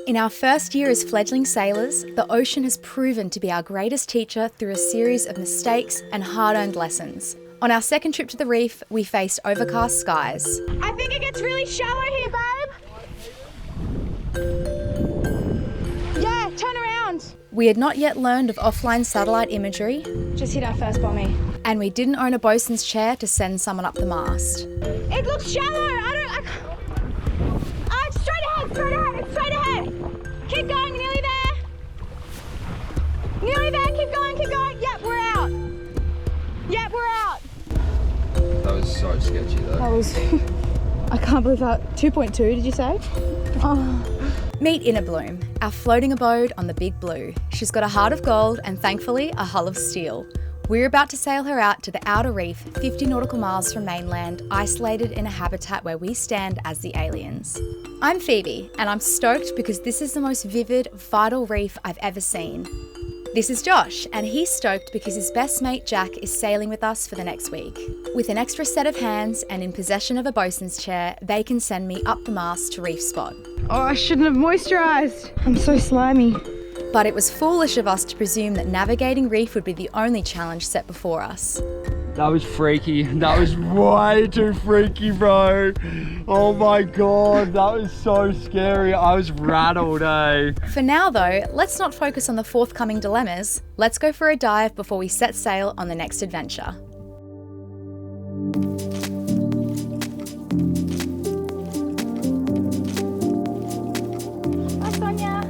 In our first year as fledgling sailors, the ocean has proven to be our greatest teacher through a series of mistakes and hard-earned lessons. On our second trip to the reef, we faced overcast skies. I think it gets really shallow here, babe. Yeah, turn around. We had not yet learned of offline satellite imagery. Just hit our first bommie. And we didn't own a bosun's chair to send someone up the mast. It looks shallow. Straight ahead. Keep going, nearly there. Keep going. Yep, we're out. That was so sketchy though. That was, I can't believe that. 2.2, did you say? Oh. Meet Inner Bloom, our floating abode on the Big Blue. She's got a heart of gold and thankfully a hull of steel. We're about to sail her out to the outer reef, 50 nautical miles from mainland, isolated in a habitat where we stand as the aliens. I'm Phoebe, and I'm stoked because this is the most vivid, vital reef I've ever seen. This is Josh, and he's stoked because his best mate Jack is sailing with us for the next week. With an extra set of hands and in possession of a bosun's chair, they can send me up the mast to reef spot. Oh, I shouldn't have moisturised. I'm so slimy. But it was foolish of us to presume that navigating reef would be the only challenge set before us. That was freaky. That was way too freaky, bro. Oh my God, that was so scary. I was rattled, eh? For now though, let's not focus on the forthcoming dilemmas. Let's go for a dive before we set sail on the next adventure. Hi, Sonia.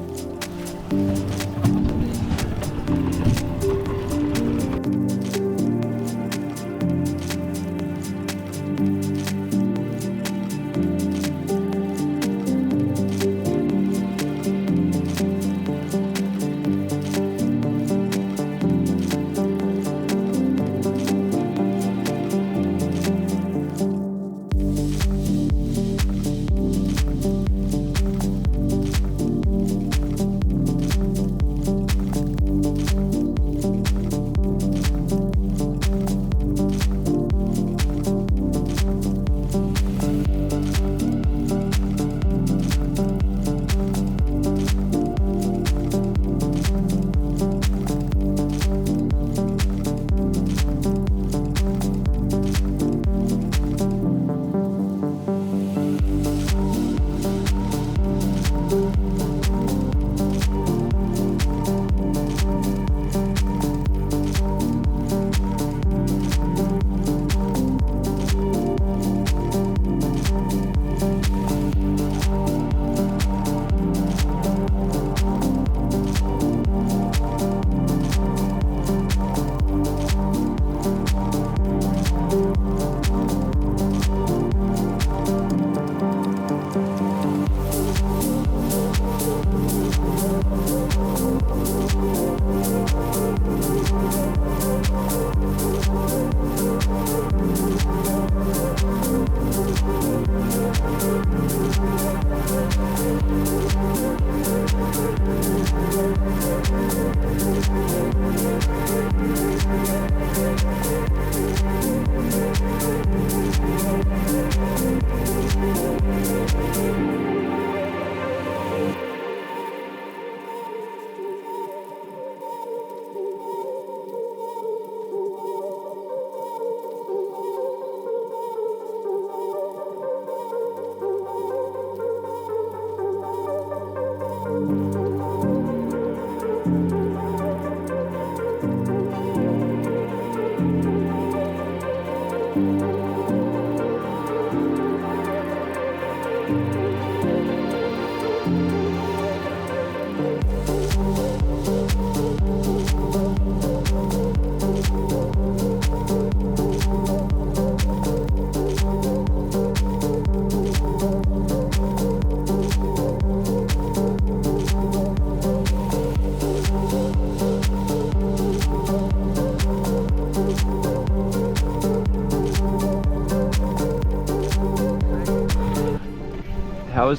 How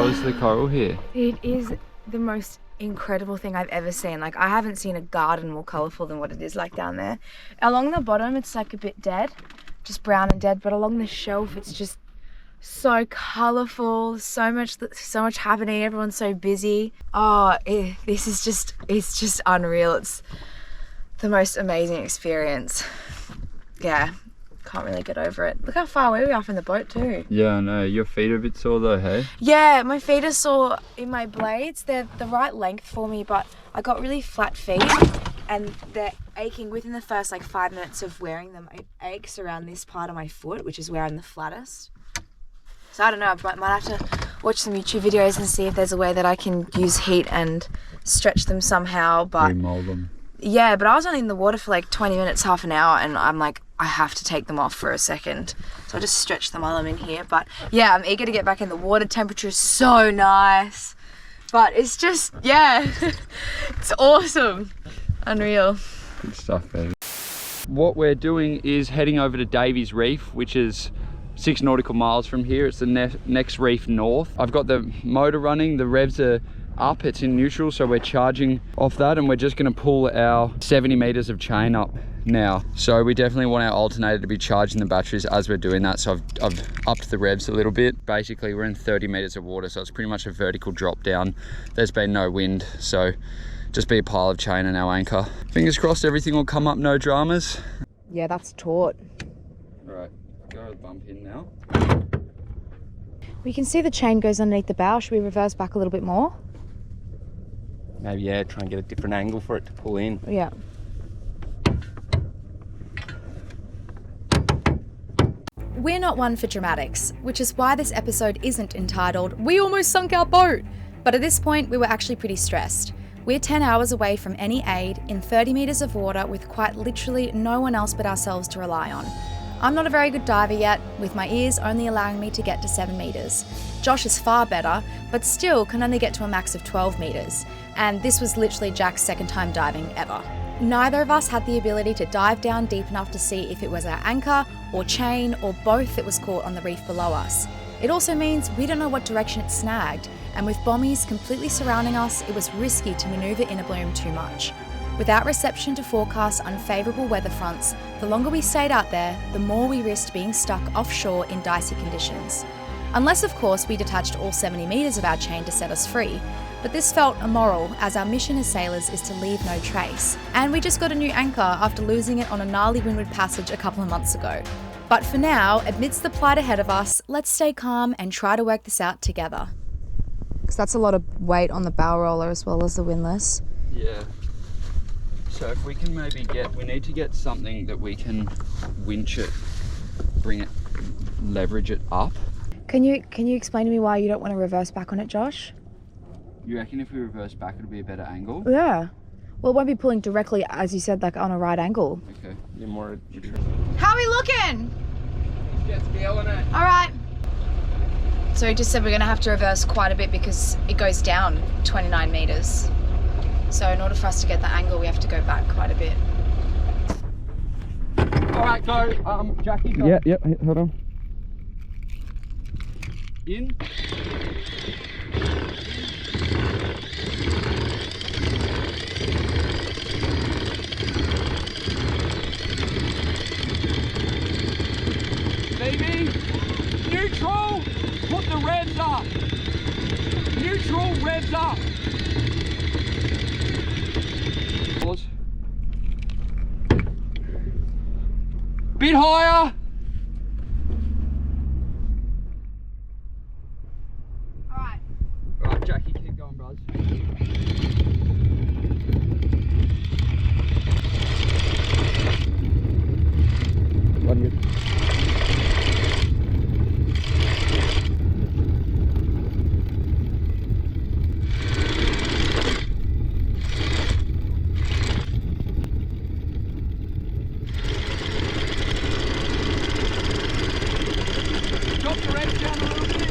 is the coral here? It is the most incredible thing I've ever seen. Like, I haven't seen a garden more colourful than what it is like down there. Along the bottom, it's like a bit dead, just brown and dead, but along the shelf, it's just So colourful, so much happening. Everyone's so busy. Oh, it's just unreal. It's the most amazing experience. Yeah, can't really get over it. Look how far away we are from the boat too. Yeah, I know. Your feet are a bit sore though, hey? Yeah, my feet are sore in my blades. They're the right length for me, but I got really flat feet and they're aching within the first like 5 minutes of wearing them. It aches around this part of my foot, which is where I'm the flattest. So I don't know, I might have to watch some YouTube videos and see if there's a way that I can use heat and stretch them somehow. But Remold them. yeah, but I was only in the water for like 20 minutes, half an hour, and I'm like, I have to take them off for a second. So I just stretch them while I'm in here. But yeah, I'm eager to get back in the water. Temperature is so nice. But it's just, yeah, it's awesome. Unreal. Good stuff, baby. What we're doing is heading over to Davies Reef, which is 6 nautical miles from here. It's the next reef north. I've got the motor running, the revs are up, it's in neutral, so we're charging off that, and we're just going to pull our 70 meters of chain up now. So we definitely want our alternator to be charging the batteries as we're doing that. So I've upped the revs a little bit. Basically we're in 30 meters of water, so it's pretty much a vertical drop down. There's been no wind, so just be a pile of chain and our anchor. Fingers crossed everything will come up, no dramas. Yeah, that's taut. Right, go bump in now. We can see the chain goes underneath the bow. Should we reverse back a little bit more? Maybe, yeah, try and get a different angle for it to pull in. Yeah. We're not one for dramatics, which is why this episode isn't entitled, "We almost sunk our boat." But at this point, we were actually pretty stressed. We're 10 hours away from any aid in 30 meters of water with quite literally no one else but ourselves to rely on. I'm not a very good diver yet, with my ears only allowing me to get to 7 meters. Josh is far better, but still can only get to a max of 12 meters. And this was literally Jack's second time diving ever. Neither of us had the ability to dive down deep enough to see if it was our anchor or chain or both that was caught on the reef below us. It also means we don't know what direction it snagged, and with bommies completely surrounding us, it was risky to manoeuvre in a bloom too much. Without reception to forecast unfavourable weather fronts, the longer we stayed out there, the more we risked being stuck offshore in dicey conditions. Unless, of course, we detached all 70 metres of our chain to set us free. But this felt immoral, as our mission as sailors is to leave no trace. And we just got a new anchor after losing it on a gnarly windward passage a couple of months ago. But for now, amidst the plight ahead of us, let's stay calm and try to work this out together. Because that's a lot of weight on the bow roller as well as the windlass. Yeah. So if we can maybe we need to get something that we can winch it, bring it, leverage it up. Can you explain to me why you don't want to reverse back on it, Josh? You reckon if we reverse back it'll be a better angle? Yeah. Well, it won't be pulling directly, as you said, like on a right angle. Okay. Yeah, more. How are we looking? Just feeling it. All right. So he just said we're going to have to reverse quite a bit because it goes down 29 metres. So in order for us to get the angle, we have to go back quite a bit. All right, go. Jackie, go. Yeah, hold on. In. Baby, neutral, put the revs up. Neutral, revs up. Pause. Bit higher. Alright, Jackie, keep going, bros. Bloody good. Drop the revs down a little bit.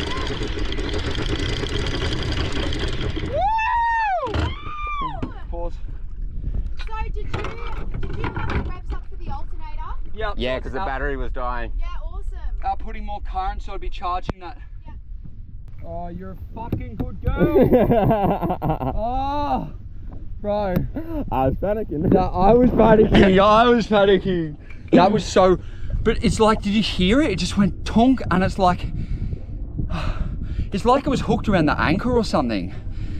Pause. So did you have the revs up for the alternator? Yep. Yeah, because the battery was dying. Yeah, awesome. Putting more current so I'd be charging that. Yeah. Oh, you're a fucking good girl. Oh, bro. I was panicking. Yeah, I was panicking. That was so, but it's like, did you hear it? It just went tonk, and it's like, It's like it was hooked around the anchor or something.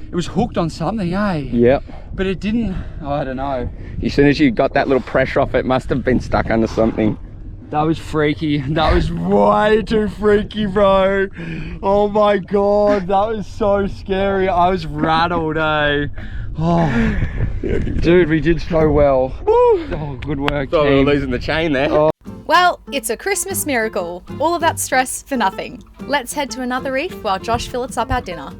It was hooked on something, eh? Yep. But it didn't, I don't know. As soon as you got that little pressure off, it must have been stuck under something. That was freaky. That was way too freaky, bro. Oh my God, that was so scary. I was rattled, eh? Oh, dude, we did so well. Oh, good work, Thought we team. were losing the chain there. Oh. Well, it's a Christmas miracle. All of that stress for nothing. Let's head to another reef while Josh fillets up our dinner.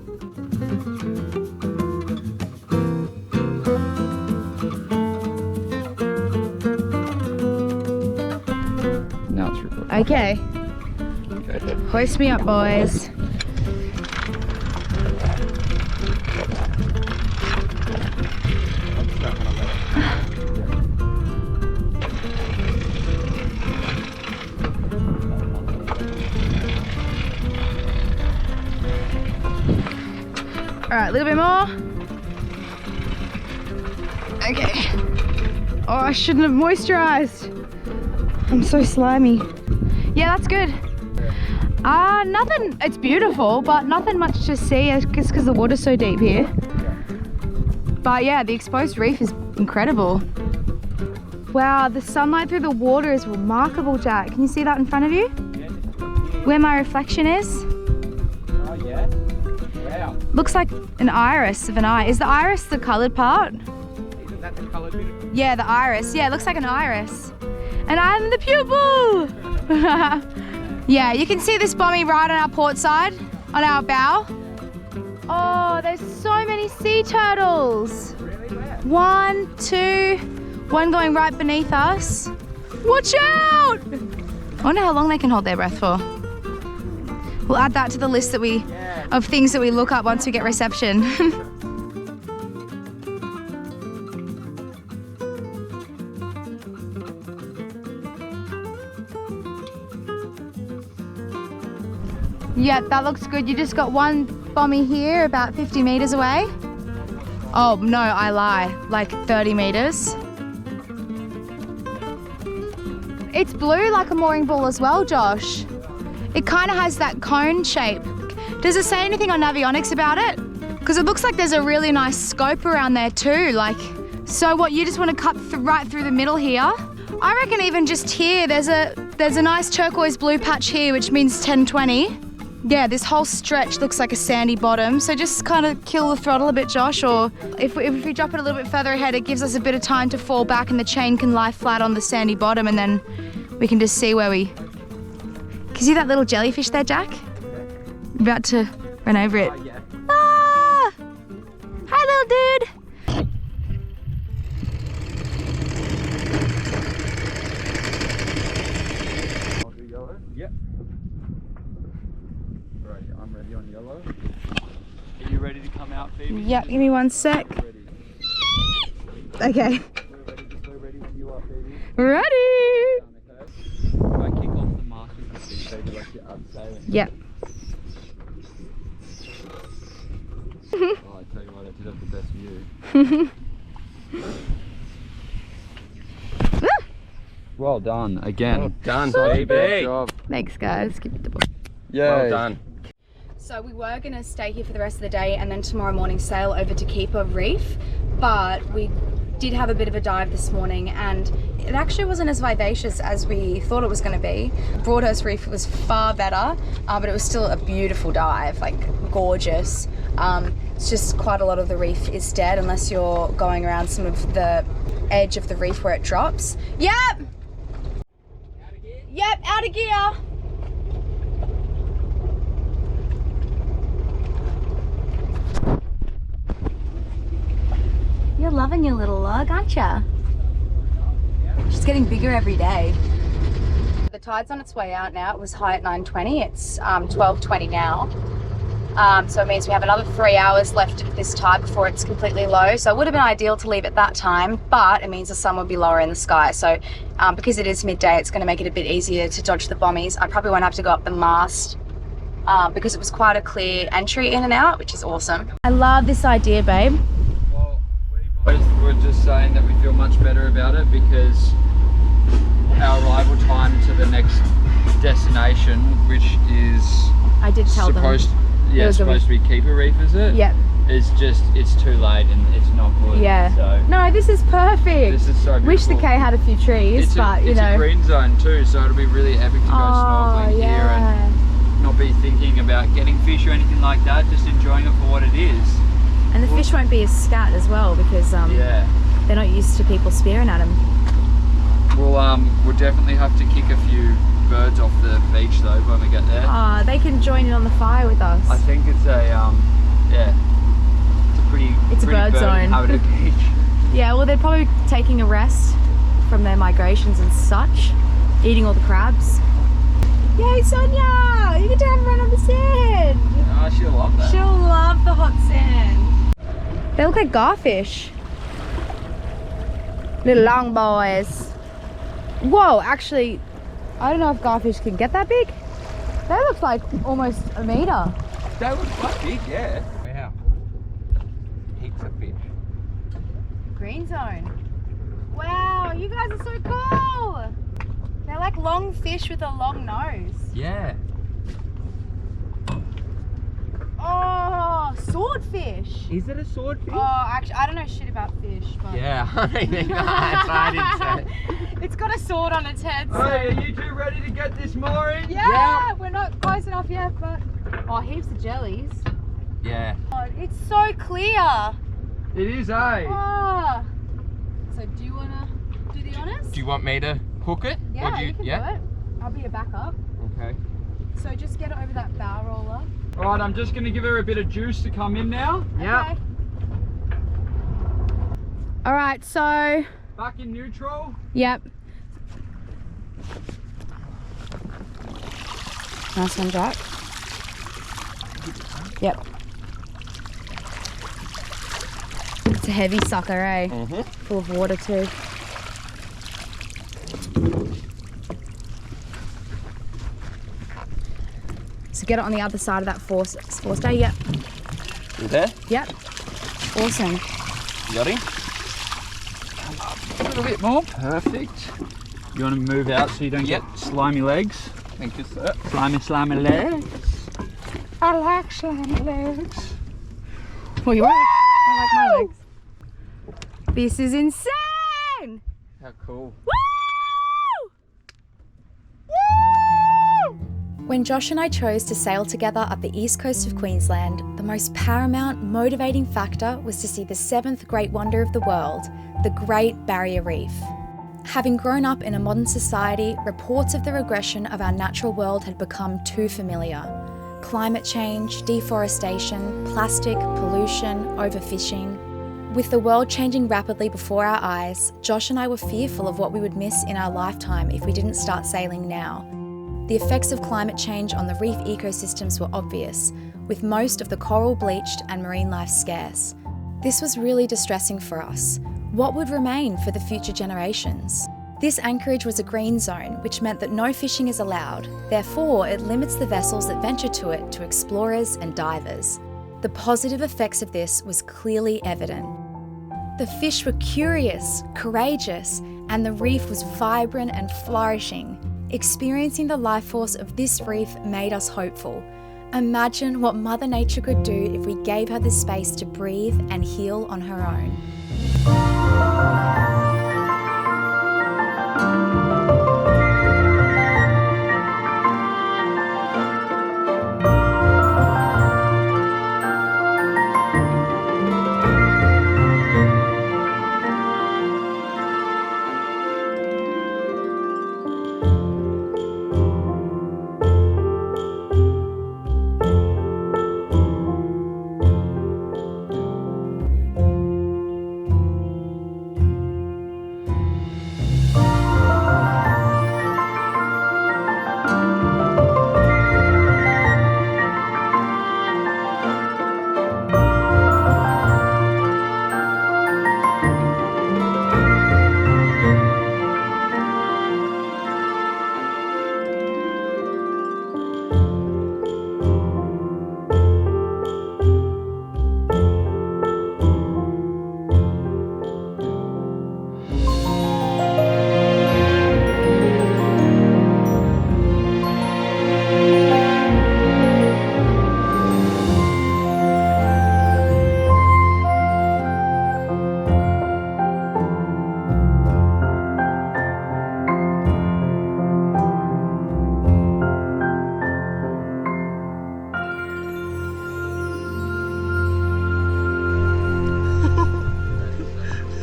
Now it's recording. Okay. Hoist me up, boys. All right, a little bit more. Okay. Oh, I shouldn't have moisturized. I'm so slimy. Yeah, that's good. Nothing, it's beautiful, but nothing much to see, I guess because the water's so deep here. But yeah, the exposed reef is incredible. Wow, the sunlight through the water is remarkable, Jack. Can you see that in front of you? Where my reflection is? Oh yeah? Wow. Looks like an iris of an eye. Is the iris the coloured part? Isn't that the coloured bit? Yeah, the iris. Yeah, it looks like an iris. And I'm the pupil! Yeah, you can see this bommie right on our port side, on our bow. Oh, there's so many sea turtles. Really? Where? 1, 2, one going right beneath us. Watch out! I wonder how long they can hold their breath for. We'll add that to the list that of things that we look up once we get reception. Yeah, that looks good. You just got one bommie here, about 50 meters away. Oh, no, I lie. Like 30 meters. It's blue like a mooring ball as well, Josh. It kind of has that cone shape. Does it say anything on Navionics about it? Because it looks like there's a really nice scope around there too. Like, so what, you just want to cut right through the middle here? I reckon even just here, there's a nice turquoise blue patch here, which means 1020. Yeah, this whole stretch looks like a sandy bottom, so just kind of kill the throttle a bit, Josh, or if we drop it a little bit further ahead, it gives us a bit of time to fall back and the chain can lie flat on the sandy bottom, and then we can just see where we... Can you see that little jellyfish there, Jack? I'm about to run over it. Oh, yeah. Ah! Hi, little dude! Yellow? Yep. Right, I'm ready on yellow. Are you ready to come out, Phoebe? Yeah, give me one sec. Ready. Okay. We're ready when you are, Phoebe. Ready! If I kick off the mast with the thing, Phoebe, like you're unsailing. Yep. Oh, I tell you what, I did have the best view. Well done, again. Well done, Good baby. job. Thanks, guys. Give me the book. Yeah. Well done. So we were going to stay here for the rest of the day and then tomorrow morning sail over to Keeper Reef, but we did have a bit of a dive this morning and it actually wasn't as vivacious as we thought it was going to be. Broadhurst Reef was far better, but it was still a beautiful dive, like gorgeous. It's just quite a lot of the reef is dead unless you're going around some of the edge of the reef where it drops. Yep! Yep, out of gear. You're loving your little log, aren't ya? She's getting bigger every day. The tide's on its way out now. It was high at 9:20. It's 12:20 now. So it means we have another 3 hours left at this tide before it's completely low. So it would have been ideal to leave at that time, but it means the sun will be lower in the sky. So because it is midday, it's going to make it a bit easier to dodge the bommies. I probably won't have to go up the mast because it was quite a clear entry in and out, which is awesome. I love this idea, babe. Well, we're just saying that we feel much better about it because our arrival time to the next destination, which is I did tell them. Yeah, it's supposed to be keeper reef, is it? Yep. It's too late and it's not good. Yeah. So no, this is perfect. this is so beautiful. Wish the K had a few trees, but you know. It's a green zone too, so it'll be really epic to go snorkeling here and not be thinking about getting fish or anything like that, just enjoying it for what it is. And the fish won't be as scat as well because they're not used to people spearing at them. We'll definitely have to kick a few birds off the beach though when we get there. They can join in on the fire with us. I think it's a it's a bird zone. Inhabited beach. Yeah, well they're probably taking a rest from their migrations and such, eating all the crabs. Yay, Sonia! You get to have a run on the sand. Oh, she'll love that. She'll love the hot sand. They look like garfish. Little long boys. Whoa, actually, I don't know if garfish can get that big. They look like almost a meter. They look quite big, yeah. Wow. Heaps of fish. Green zone. Wow, you guys are so cool. They're like long fish with a long nose. Yeah. Oh, swordfish. Is it a swordfish? Oh, actually, I don't know shit about fish, but Yeah, I mean, that's why I didn't say. it's got a sword on its head. So. Oh, are you two ready to get this mooring? Yeah, we're not close enough yet, but heaps of jellies. Yeah. Oh, it's so clear. It is, eh? Oh. So do you wanna do the honors? Do you want me to hook it? Yeah, Or do you can do it. I'll be your backup. Okay. So just get it over that bow roller. Alright, I'm just going to give her a bit of juice to come in now. Okay. Alright, so... Back in neutral. Yep. Nice one, Jack. Yep. It's a heavy sucker, eh? Mm-hmm. Full of water too. So get it on the other side of that forestay. Yep. You there? Yep. Awesome. You got him? A little bit more. Perfect. You want to move out so you don't get slimy legs? Thank you, sir. Slimy legs. I like slimy legs. Well, you won't. I like my legs. This is insane! How cool. Woo! Woo! When Josh and I chose to sail together up the east coast of Queensland, the most paramount motivating factor was to see the seventh great wonder of the world, the Great Barrier Reef. Having grown up in a modern society, reports of the regression of our natural world had become too familiar. Climate change, deforestation, plastic, pollution, overfishing. With the world changing rapidly before our eyes, Josh and I were fearful of what we would miss in our lifetime if we didn't start sailing now. The effects of climate change on the reef ecosystems were obvious, with most of the coral bleached and marine life scarce. This was really distressing for us. What would remain for the future generations? This anchorage was a green zone, which meant that no fishing is allowed. Therefore, it limits the vessels that venture to it to explorers and divers. The positive effects of this was clearly evident. The fish were curious, courageous, and the reef was vibrant and flourishing. Experiencing the life force of this reef made us hopeful. Imagine what Mother Nature could do if we gave her the space to breathe and heal on her own.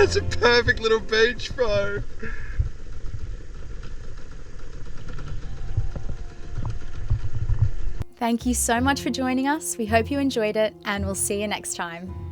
It's a perfect little beach, bro. Thank you so much for joining us. We hope you enjoyed it, and we'll see you next time.